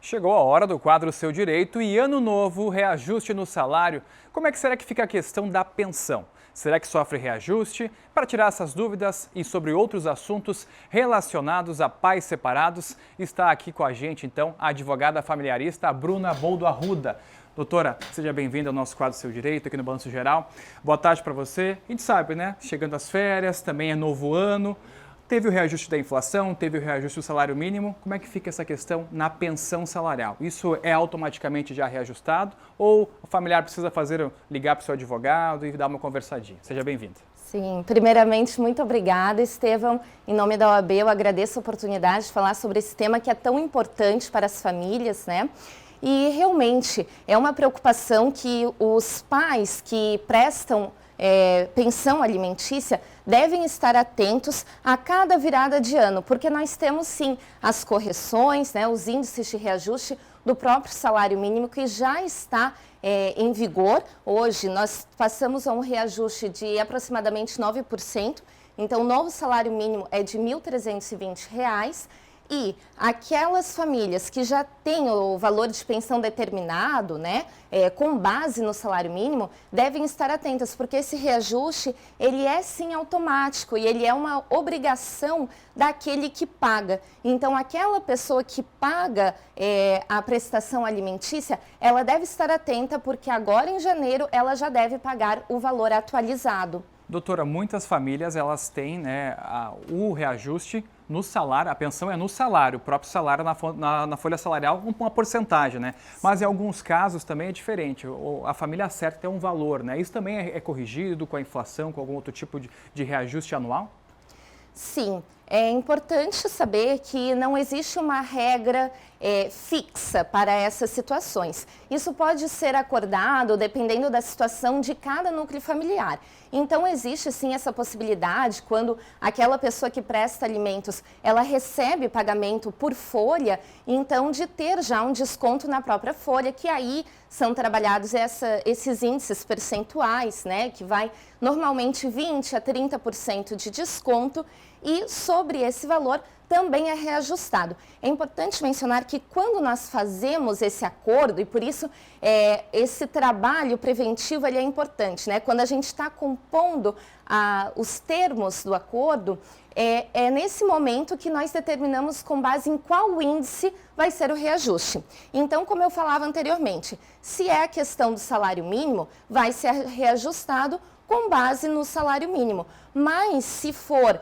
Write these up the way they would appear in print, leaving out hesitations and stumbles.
Chegou a hora do quadro Seu Direito e ano novo, reajuste no salário. Como é que será que fica a questão da pensão? Será que sofre reajuste? Para tirar essas dúvidas e sobre outros assuntos relacionados a pais separados, está aqui com a gente então a advogada familiarista Bruna Boldo Arruda. Doutora, seja bem-vinda ao nosso quadro Seu Direito aqui no Balanço Geral. Boa tarde para você. A gente sabe, né? Chegando as férias, também é novo ano. Teve o reajuste da inflação, teve o reajuste do salário mínimo. Como é que fica essa questão na pensão salarial? Isso é automaticamente já reajustado ou o familiar precisa ligar para o seu advogado e dar uma conversadinha? Seja bem-vindo. Sim, primeiramente, muito obrigada, Estevão. Em nome da OAB, eu agradeço a oportunidade de falar sobre esse tema que é tão importante para as famílias, né? E realmente é uma preocupação que os pais que prestam pensão alimentícia devem estar atentos a cada virada de ano, porque nós temos sim as correções, né, os índices de reajuste do próprio salário mínimo que já está em vigor. Hoje nós passamos a um reajuste de aproximadamente 9%, então o novo salário mínimo é de R$ 1.320. E aquelas famílias que já têm o valor de pensão determinado, né, com base no salário mínimo, devem estar atentas, porque esse reajuste, ele é sim automático e ele é uma obrigação daquele que paga. Então, aquela pessoa que paga a prestação alimentícia, ela deve estar atenta, porque agora em janeiro ela já deve pagar o valor atualizado. Doutora, muitas famílias elas têm o reajuste no salário, a pensão é no salário, o próprio salário na folha salarial com uma porcentagem, né? Mas em alguns casos também é diferente, a família acerta tem um valor, né? Isso também é corrigido com a inflação, com algum outro tipo de reajuste anual? Sim, é importante saber que não existe uma regra fixa para essas situações. Isso pode ser acordado dependendo da situação de cada núcleo familiar. Então, existe sim essa possibilidade, quando aquela pessoa que presta alimentos, ela recebe pagamento por folha, então de ter já um desconto na própria folha, que aí são trabalhados esses índices percentuais, né, que vai normalmente 20% a 30% de desconto, e sobre esse valor também é reajustado. É importante mencionar que quando nós fazemos esse acordo, e por isso esse trabalho preventivo ele é importante, né? Quando a gente está compondo os termos do acordo, é nesse momento que nós determinamos com base em qual índice vai ser o reajuste. Então, como eu falava anteriormente, se é a questão do salário mínimo, vai ser reajustado com base no salário mínimo. Mas se for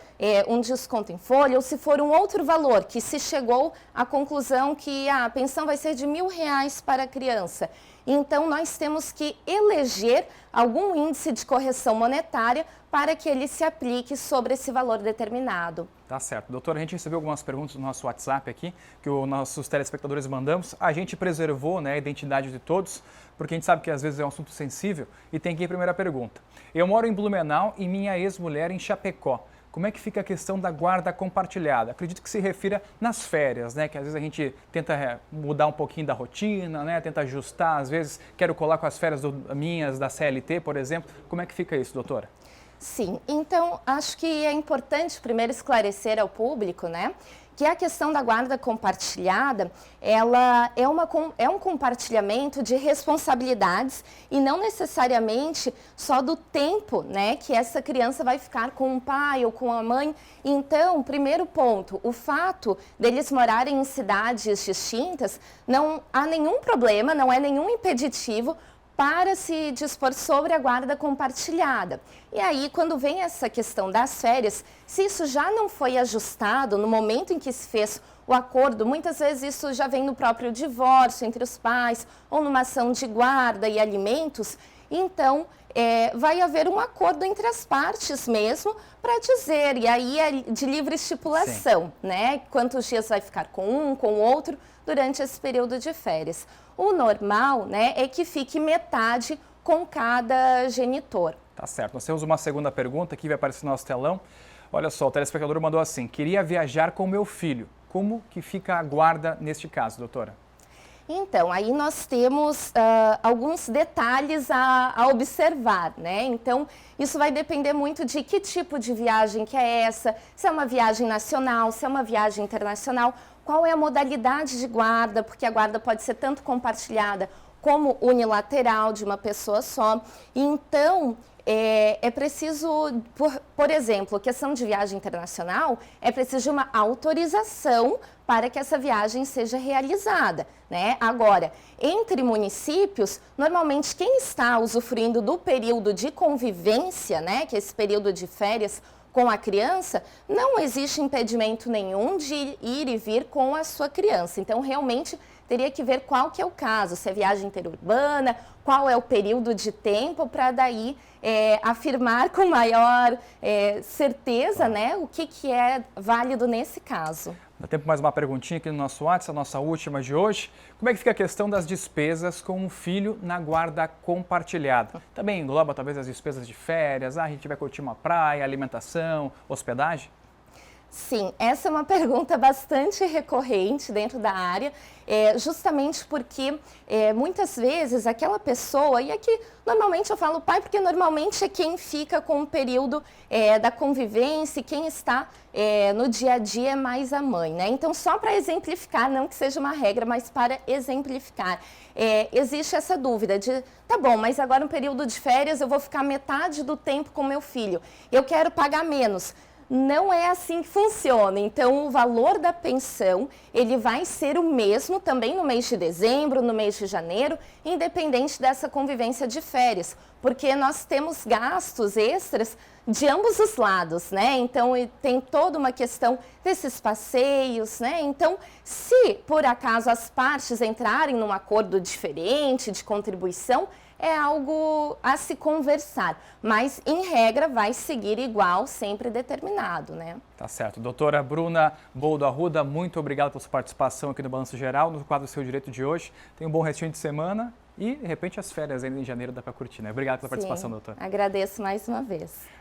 um desconto em folha ou se for um outro valor que se chegou à conclusão que a pensão vai ser de R$ 1.000 para a criança, então nós temos que eleger algum índice de correção monetária para que ele se aplique sobre esse valor determinado. Tá certo. Doutora, a gente recebeu algumas perguntas no nosso WhatsApp aqui, que os nossos telespectadores mandamos. A gente preservou, né, a identidade de todos, porque a gente sabe que às vezes é um assunto sensível. E tem aqui a primeira pergunta. Eu moro em Blumenau e minha ex-mulher em Chapecó. Como é que fica a questão da guarda compartilhada? Acredito que se refira nas férias, né? Que às vezes a gente tenta mudar um pouquinho da rotina, né? Tenta ajustar, às vezes quero colar com as férias minhas da CLT, por exemplo. Como é que fica isso, doutora? Sim, então acho que é importante primeiro esclarecer ao público, né, que a questão da guarda compartilhada, ela é um compartilhamento de responsabilidades e não necessariamente só do tempo, né, que essa criança vai ficar com o pai ou com a mãe. Então, primeiro ponto, o fato deles morarem em cidades distintas, não há nenhum problema, não é nenhum impeditivo para se dispor sobre a guarda compartilhada. E aí, quando vem essa questão das férias, se isso já não foi ajustado no momento em que se fez o acordo, muitas vezes isso já vem no próprio divórcio entre os pais ou numa ação de guarda e alimentos, então vai haver um acordo entre as partes mesmo para dizer, e aí é de livre estipulação, né? Quantos dias vai ficar com um, com o outro durante esse período de férias. O normal, né, é que fique metade com cada genitor. Tá certo. Nós temos uma segunda pergunta que vai aparecer no nosso telão. Olha só, o telespectador mandou assim: queria viajar com meu filho. Como que fica a guarda neste caso, doutora? Então, aí nós temos alguns detalhes a observar, né? Então, isso vai depender muito de que tipo de viagem que é essa, se é uma viagem nacional, se é uma viagem internacional. qual é a modalidade de guarda, porque a guarda pode ser tanto compartilhada como unilateral de uma pessoa só. Então, é preciso, por exemplo, questão de viagem internacional, é preciso de uma autorização para que essa viagem seja realizada, né? Agora, entre municípios, normalmente quem está usufruindo do período de convivência, né, que é esse período de férias com a criança, não existe impedimento nenhum de ir e vir com a sua criança. Então, realmente, teria que ver qual que é o caso, se é viagem interurbana, qual é o período de tempo, para daí afirmar com maior certeza, né, o que é válido nesse caso. Dá tempo mais uma perguntinha aqui no nosso WhatsApp, a nossa última de hoje. Como é que fica a questão das despesas com um filho na guarda compartilhada? Também engloba talvez as despesas de férias, a gente vai curtir uma praia, alimentação, hospedagem? Sim, essa é uma pergunta bastante recorrente dentro da área, justamente porque muitas vezes aquela pessoa, e aqui normalmente eu falo pai porque normalmente é quem fica com o período da convivência e quem está no dia a dia é mais a mãe, né? Então, só para exemplificar, não que seja uma regra, mas para exemplificar, existe essa dúvida de, tá bom, mas agora no período de férias eu vou ficar metade do tempo com meu filho, eu quero pagar menos. Não é assim que funciona. Então, o valor da pensão, ele vai ser o mesmo também no mês de dezembro, no mês de janeiro, independente dessa convivência de férias, porque nós temos gastos extras de ambos os lados, né? Então, tem toda uma questão desses passeios, né? Então, se por acaso as partes entrarem num acordo diferente de contribuição, é algo a se conversar, mas em regra vai seguir igual, sempre determinado, né? Tá certo. Doutora Bruna Boldo Arruda, muito obrigado pela sua participação aqui no Balanço Geral, no quadro Seu Direito de hoje. Tenha um bom restinho de semana e, de repente, as férias ainda em janeiro dá para curtir, né? Obrigado pela participação, doutora. Agradeço mais uma vez.